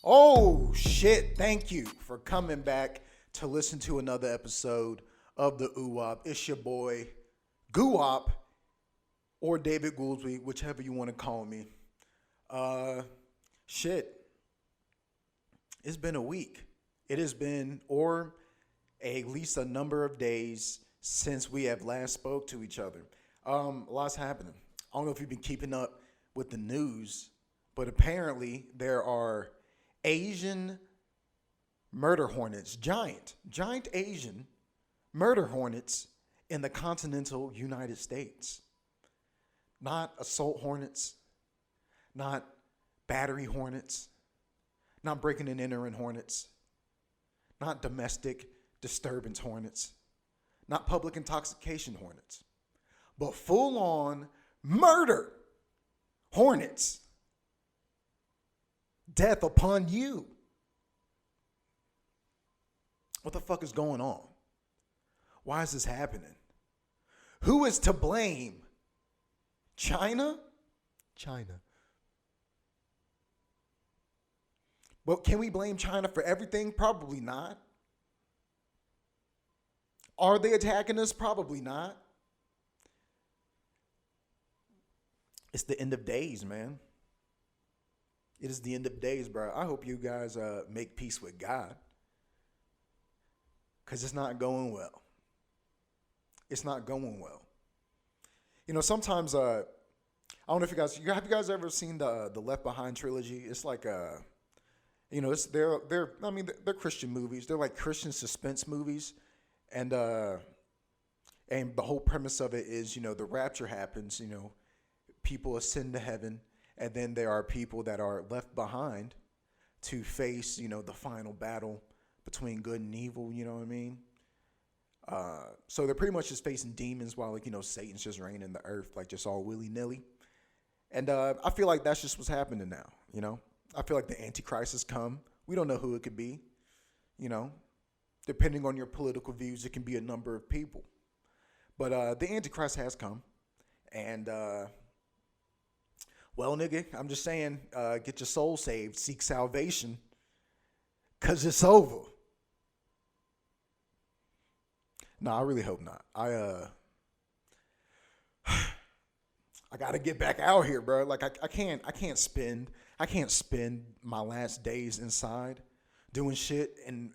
Oh shit! Thank you for coming back to listen to another episode of the Goowap. It's your boy Goowap or David Goolsby, whichever you want to call me. Uh, shit. It's been a week. It has been, or at least a number of days since we have last spoke to each other. A lot's happening. I don't know if you've been keeping up with the news, but apparently there are Asian murder hornets, giant Asian murder hornets in the continental United States. Not assault hornets, not battery hornets, not breaking and entering hornets, not domestic disturbance hornets, not public intoxication hornets, but full on murder hornets. Death upon you. What the fuck is going on? Why is this happening? Who is to blame? China? China. But can we blame China for everything? Probably not. Are they attacking us? Probably not. It's the end of days, man. It is the end of days, bro. I hope you guys make peace with God. Because it's not going well. It's not going well. You know, sometimes, I don't know if have you guys ever seen the Left Behind trilogy? It's like, they're Christian movies. They're like Christian suspense movies. And the whole premise of it is, the rapture happens, people ascend to heaven. And then there are people that are left behind to face, the final battle between good and evil, you know what I mean? So they're pretty much just facing demons while, Satan's just reigning the earth, like just all willy-nilly. And I feel like that's just what's happening now, I feel like the Antichrist has come. We don't know who it could be, Depending on your political views, it can be a number of people. But the Antichrist has come. And... well, nigga, I'm just saying, get your soul saved, seek salvation, because it's over. No, I really hope not. I got to get back out here, bro. Like, I can't spend my last days inside doing shit and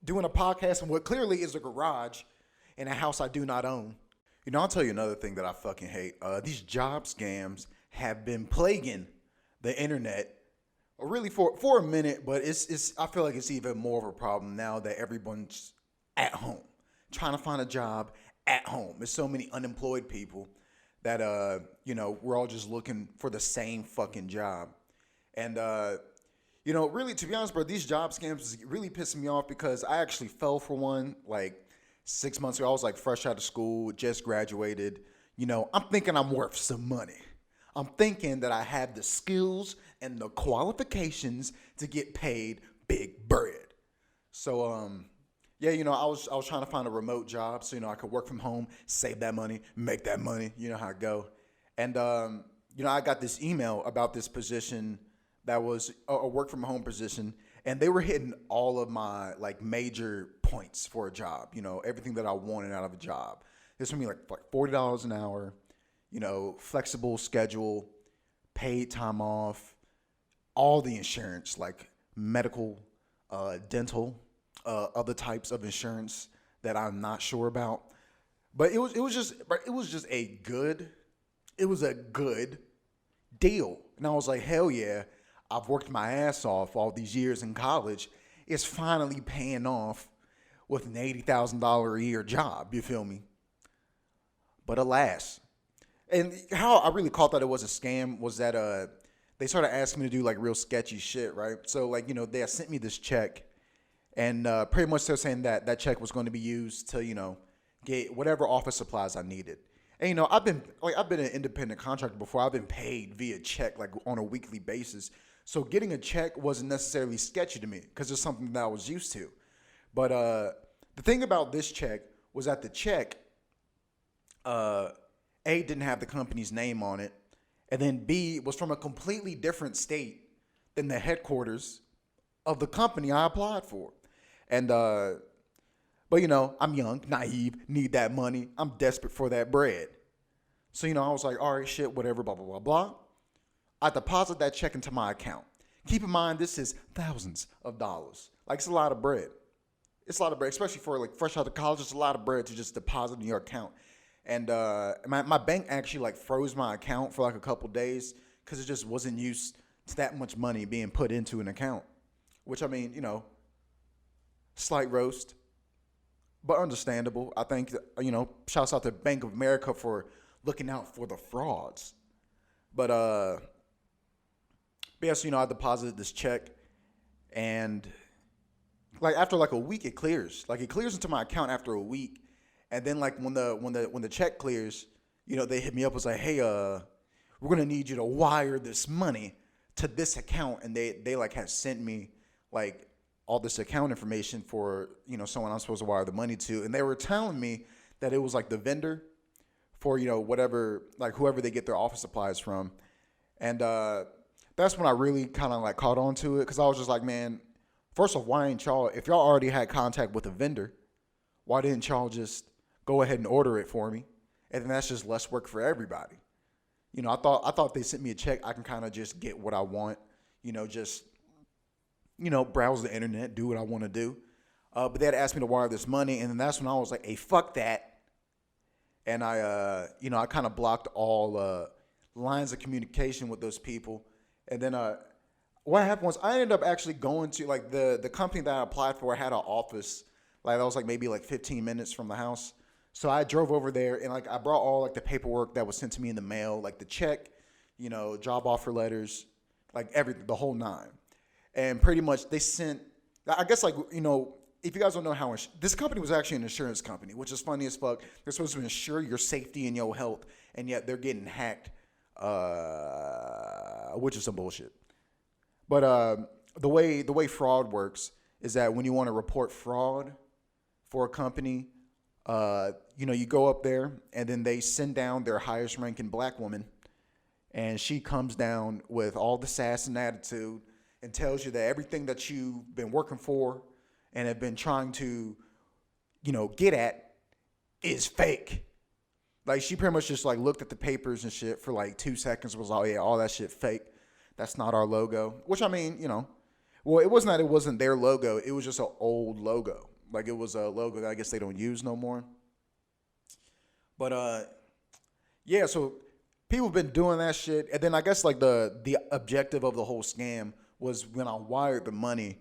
doing a podcast in what clearly is a garage in a house I do not own. I'll tell you another thing that I fucking hate. These job scams have been plaguing the internet really for a minute, but it's I feel like it's even more of a problem now that everyone's at home trying to find a job at home. There's so many unemployed people that we're all just looking for the same fucking job. And really, to be honest, bro, these job scams is really pissing me off because I actually fell for one like 6 months ago. I was like fresh out of school, just graduated. I'm thinking I'm worth some money. I'm thinking that I have the skills and the qualifications to get paid big bread. So, I was trying to find a remote job so, I could work from home, save that money, make that money. You know how it go. And, I got this email about this position that was a work from home position, and they were hitting all of my, like, major points for a job, everything that I wanted out of a job. This would be like $40 an hour. Flexible schedule, paid time off, all the insurance, like medical, dental, other types of insurance that I'm not sure about. But it was just a good deal. And I was like, hell yeah, I've worked my ass off all these years in college. It's finally paying off with an $80,000 a year job, you feel me? But alas. And how I really caught that it was a scam was that they started asking me to do like real sketchy shit, right? So like, they had sent me this check, and pretty much they're saying that that check was going to be used to, get whatever office supplies I needed. And I've been an independent contractor before. I've been paid via check like on a weekly basis. So getting a check wasn't necessarily sketchy to me because it's something that I was used to. But the thing about this check was that the check A, didn't have the company's name on it, and then B, was from a completely different state than the headquarters of the company I applied for. And but I'm young, naive, need that money. I'm desperate for that bread. So I was like, all right, shit, whatever, blah blah blah blah. I deposit that check into my account. Keep in mind, this is thousands of dollars. Like, it's a lot of bread. It's a lot of bread, especially for like fresh out of college. It's a lot of bread to just deposit in your account. And my bank actually like froze my account for like a couple days because it just wasn't used to that much money being put into an account. Which, I mean, slight roast, but understandable. I think, shouts out to Bank of America for looking out for the frauds. But yes, I deposited this check, and like after like a week, it clears. Like, it clears into my account after a week, and then like when the check clears, they hit me up and was like, hey, we're gonna need you to wire this money to this account, and they like had sent me like all this account information for someone I'm supposed to wire the money to, and they were telling me that it was like the vendor for whatever, like whoever they get their office supplies from. And that's when I really kind of like caught on to it, because I was just like, man, first off, why ain't y'all, if y'all already had contact with a vendor, why didn't y'all just go ahead and order it for me? And then that's just less work for everybody. I thought they sent me a check, I can kind of just get what I want, just browse the internet, do what I want to do. But they had asked me to wire this money, and then that's when I was like, hey, fuck that. And I kind of blocked all lines of communication with those people. And then what happened was I ended up actually going to, like, the company that I applied for had an office, like, that was like maybe like 15 minutes from the house. So I drove over there, and like I brought all like the paperwork that was sent to me in the mail, like the check, job offer letters, like everything, the whole nine. And pretty much they sent, I guess, like, if you guys don't know how, this company was actually an insurance company, which is funny as fuck. They're supposed to insure your safety and your health, and yet they're getting hacked, which is some bullshit. But the way fraud works is that when you want to report fraud for a company, you go up there, and then they send down their highest ranking black woman, and she comes down with all the sass and attitude and tells you that everything that you've been working for and have been trying to, get at is fake. Like, she pretty much just like looked at the papers and shit for like 2 seconds, was like, oh yeah, all that shit fake. That's not our logo. Which, I mean, well, it wasn't that it wasn't their logo. It was just an old logo. Like, it was a logo that I guess they don't use no more. But yeah, so people have been doing that shit. And then I guess like the objective of the whole scam was when I wired the money,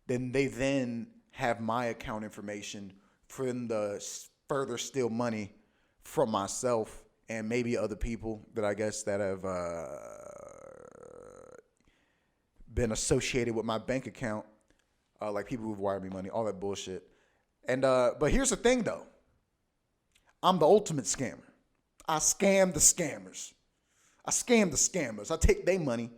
then they then have my account information for them to further steal money from myself and maybe other people that I guess that have been associated with my bank account, like people who've wired me money, all that bullshit. And but here's the thing though, I'm the ultimate scammer. I scam the scammers. I take their money.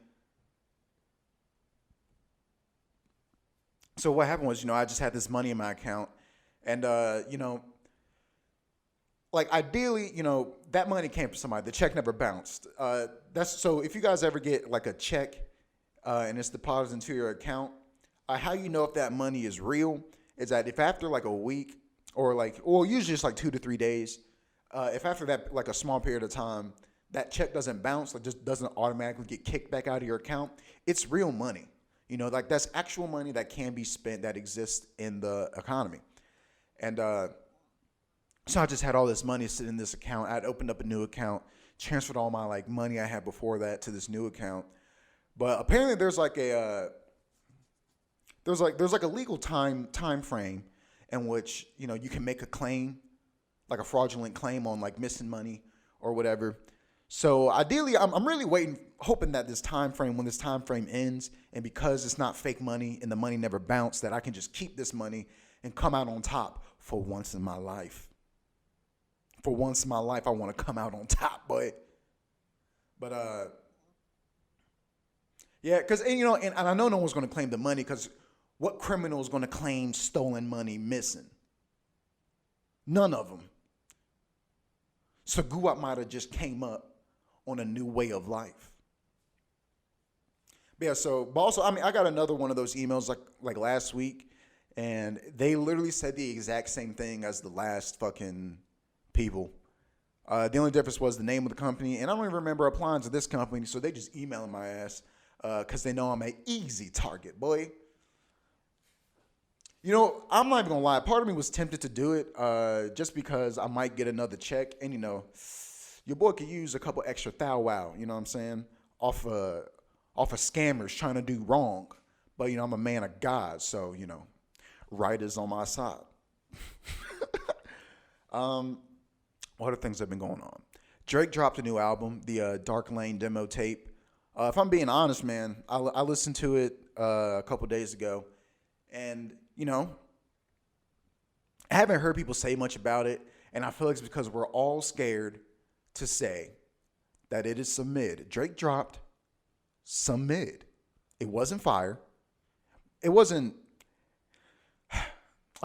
So what happened was, I just had this money in my account, and like ideally, that money came from somebody. The check never bounced. That's so. If you guys ever get like a check, and it's deposited into your account, how you know if that money is real is that if after like a week or usually it's like 2 to 3 days, if after that like a small period of time that check doesn't bounce, like just doesn't automatically get kicked back out of your account, it's real money. Like that's actual money that can be spent, that exists in the economy. And so I just had all this money sitting in this account. I'd opened up a new account, transferred all my like money I had before that to this new account. But apparently there's like a legal time frame in which you can make a claim, like a fraudulent claim on like missing money or whatever. So ideally, I'm really hoping that when this time frame ends, and because it's not fake money and the money never bounced, that I can just keep this money and come out on top for once in my life. For once in my life, I want to come out on top, boy. But yeah, because and I know no one's going to claim the money, because what criminal is going to claim stolen money missing? None of them. So Goowap might have just came up on a new way of life. Yeah, so but also, I mean, I got another one of those emails like last week, and they literally said the exact same thing as the last fucking people. The only difference was the name of the company, and I don't even remember applying to this company, so they just emailing my ass because they know I'm an easy target, boy. You know, I'm not even gonna lie. Part of me was tempted to do it just because I might get another check, and your boy could use a couple extra thou wow. You know what I'm saying? Off of scammers trying to do wrong. But I'm a man of God, so right is on my side. What other things have been going on? Drake dropped a new album, the Dark Lane demo tape. If I'm being honest, man, I listened to it a couple days ago, and I haven't heard people say much about it, and I feel like it's because we're all scared to say that it is some mid. Drake dropped some mid. It wasn't fire. It wasn't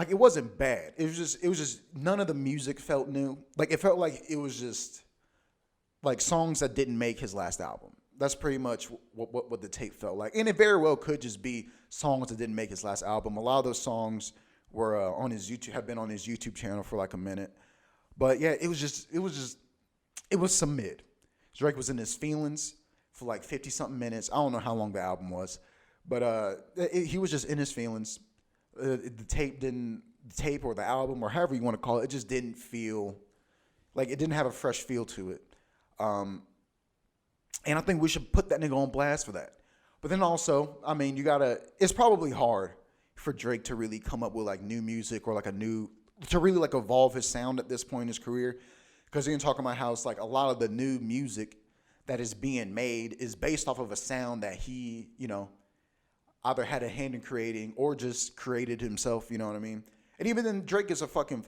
it wasn't bad. It was just none of the music felt new. Like it felt like it was just like songs that didn't make his last album. That's pretty much what the tape felt like. And it very well could just be songs that didn't make his last album. A lot of those songs were on his YouTube, have been on his YouTube channel for like a minute. But yeah, it was some mid. Drake was in his feelings for like 50 something minutes. I don't know how long the album was, but he was just in his feelings. The tape or the album or however you want to call it, it just didn't feel like it didn't have a fresh feel to it. And I think we should put that nigga on blast for that. But then also, I mean, it's probably hard for Drake to really come up with like new music or like to really like evolve his sound at this point in his career. Because you're talking about how it's like a lot of the new music that is being made is based off of a sound that he, either had a hand in creating or just created himself, you know what I mean? And even then, Drake is a fucking,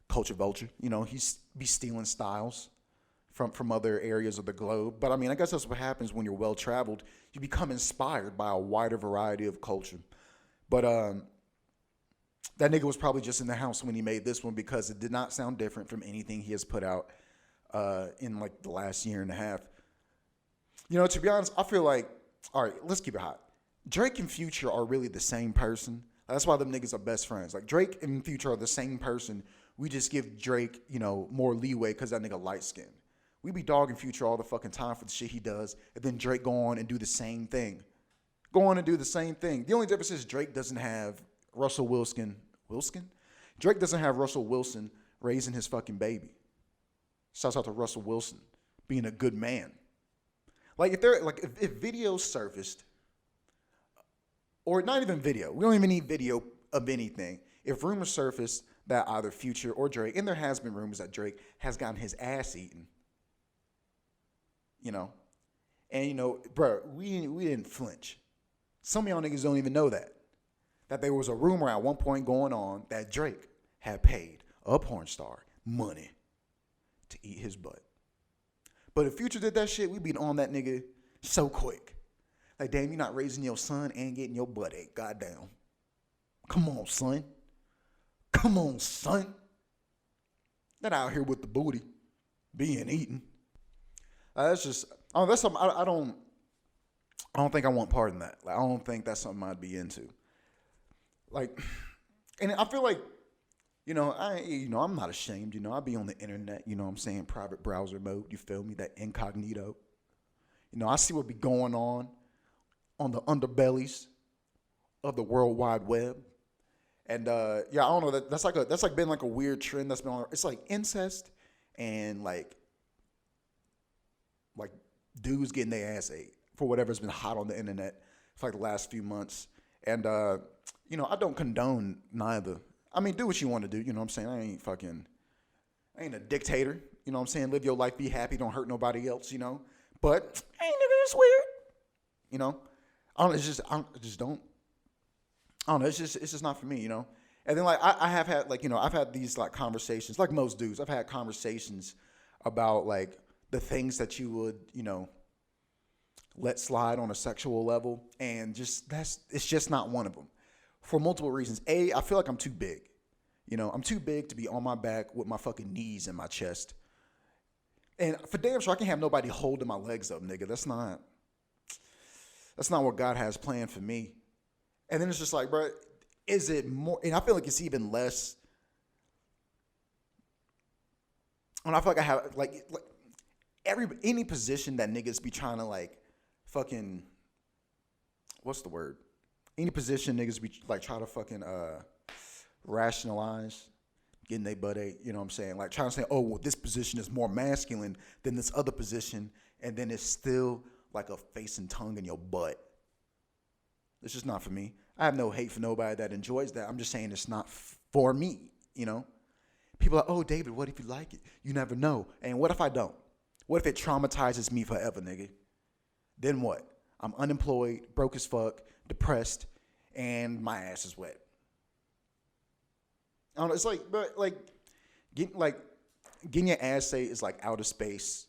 culture vulture. He's be stealing styles from other areas of the globe. But I mean, I guess that's what happens when you're well traveled. You become inspired by a wider variety of culture. But that nigga was probably just in the house when he made this one because it did not sound different from anything he has put out in like the last year and a half. To be honest, I feel like, all right, let's keep it hot. Drake and Future are really the same person. That's why them niggas are best friends. Like Drake and Future are the same person. We just give Drake, more leeway because that nigga light skinned. We be dogging Future all the fucking time for the shit he does, and then Drake go on and do the same thing. The only difference is Drake doesn't have Russell Wilson. Drake doesn't have Russell Wilson raising his fucking baby. Shouts out to Russell Wilson being a good man. Like if videos surfaced, or not even video, we don't even need video of anything. If rumors surfaced that either Future or Drake, and there has been rumors that Drake has gotten his ass eaten, and bro, we didn't flinch. Some of y'all niggas don't even know that there was a rumor at one point going on that Drake had paid a porn star money to eat his butt. But if Future did that shit, we'd be on that nigga so quick. Like, damn, you're not raising your son and getting your butt ate. Goddamn. Come on, son. Not out here with the booty being eaten. That's just, that's something I don't think I want part in that. Like, I don't think that's something I'd be into. Like, and I feel like, I'm not ashamed. I be on the internet, I'm saying, private browser mode. You feel me? That incognito. I see what be going on the underbellies of the World Wide Web. And I don't know. That's like been like a weird trend that's been on. It's like incest and like dudes getting their ass ate for whatever's been hot on the internet for like the last few months. And I don't condone neither. I mean, do what you want to do. You know what I'm saying? I ain't a dictator. You know what I'm saying? Live your life, be happy, don't hurt nobody else, But, hey, nigga, it's weird. I don't know, it's just not for me, And then, like, I have had, like, I've had these, like, conversations, like most dudes. I've had conversations about, like, the things that you would, let slide on a sexual level. And it's just not one of them. For multiple reasons. A, I feel like I'm too big. I'm too big to be on my back with my fucking knees in my chest. And for damn sure, I can't have nobody holding my legs up, nigga. That's not... That's not what God has planned for me. And then it's just like, bro, is it more? And I feel like it's even less. And I feel like I have like any position that niggas be trying to like fucking, what's the word? Any position niggas be like try to fucking rationalize getting their butt ate, you know what I'm saying? Like trying to say, oh, well, this position is more masculine than this other position, and then it's still like a face and tongue in your butt. It's just not for me. I have no hate for nobody that enjoys that. I'm just saying it's not for me, you know? People are like, oh, David, what if you like it? You never know. And what if I don't? What if it traumatizes me forever, nigga? Then what? I'm unemployed, broke as fuck, depressed, and my ass is wet. I don't know. It's like, but like getting your ass ate is like outer space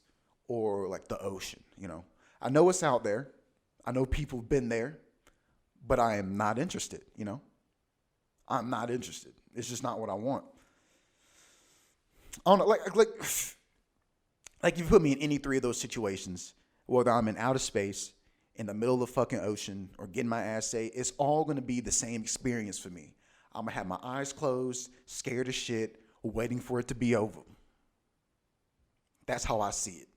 or like the ocean. You know, I know it's out there. I know people have been there, but I am not interested. You know, I'm not interested. It's just not what I want. I don't know. Like you put me in any three of those situations, whether I'm in outer space, in the middle of the fucking ocean, or getting my ass ate, it's all going to be the same experience for me. I'm going to have my eyes closed, scared as shit, waiting for it to be over. That's how I see it.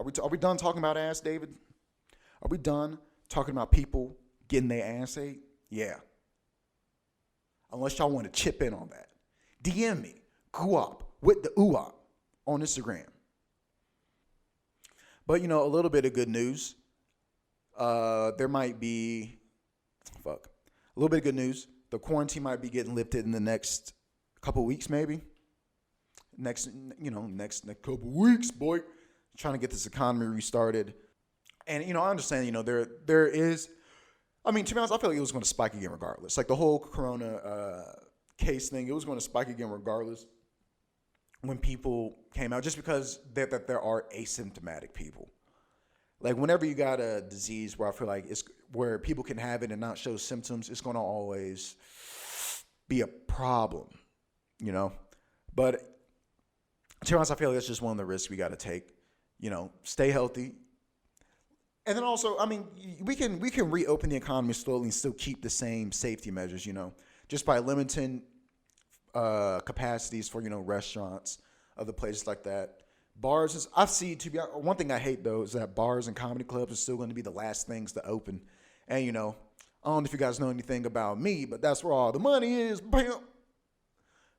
Are we done talking about ass, David? Are we done talking about people getting their ass ate? Yeah. Unless y'all want to chip in on that. DM me, Goowap, with the Goowap on Instagram. But, you know, a little bit of good news. There might be, a little bit of good news. The quarantine might be getting lifted in the next couple weeks, maybe. Next couple weeks, boy. Trying to get this economy restarted. And, you know, I understand, you know, there is, I mean, to be honest, I feel like it was going to spike again regardless. Like the whole corona case thing, it was going to spike again regardless when people came out, just because that there are asymptomatic people. Like whenever you got a disease where I feel like it's where people can have it and not show symptoms, it's going to always be a problem, you know? But to be honest, I feel like that's just one of the risks we got to take, you know, stay healthy. And then also, I mean, we can reopen the economy slowly and still keep the same safety measures, you know, just by limiting capacities for, you know, restaurants, other places like that. Bars, one thing I hate though is that bars and comedy clubs are still going to be the last things to open. And, you know, I don't know if you guys know anything about me, but that's where all the money is. Bam!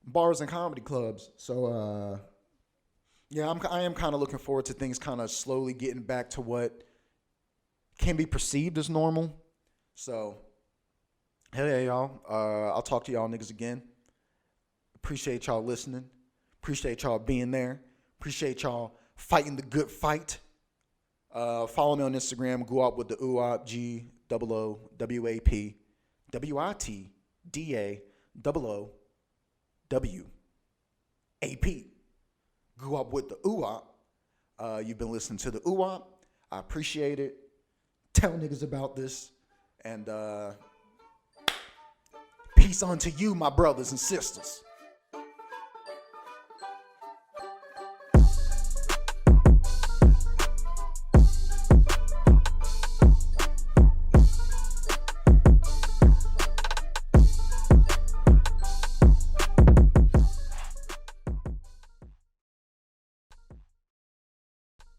Bars and comedy clubs. So, yeah, I am kind of looking forward to things kind of slowly getting back to what can be perceived as normal. So, hell yeah, y'all. I'll talk to y'all niggas again. Appreciate y'all listening. Appreciate y'all being there. Appreciate y'all fighting the good fight. Follow me on Instagram, Goowap with the Goowap, GOOWAP, WITDAOOWAP. Goowap with the Goowap. You've been listening to the Goowap. I appreciate it. Tell niggas about this. And peace unto you, my brothers and sisters.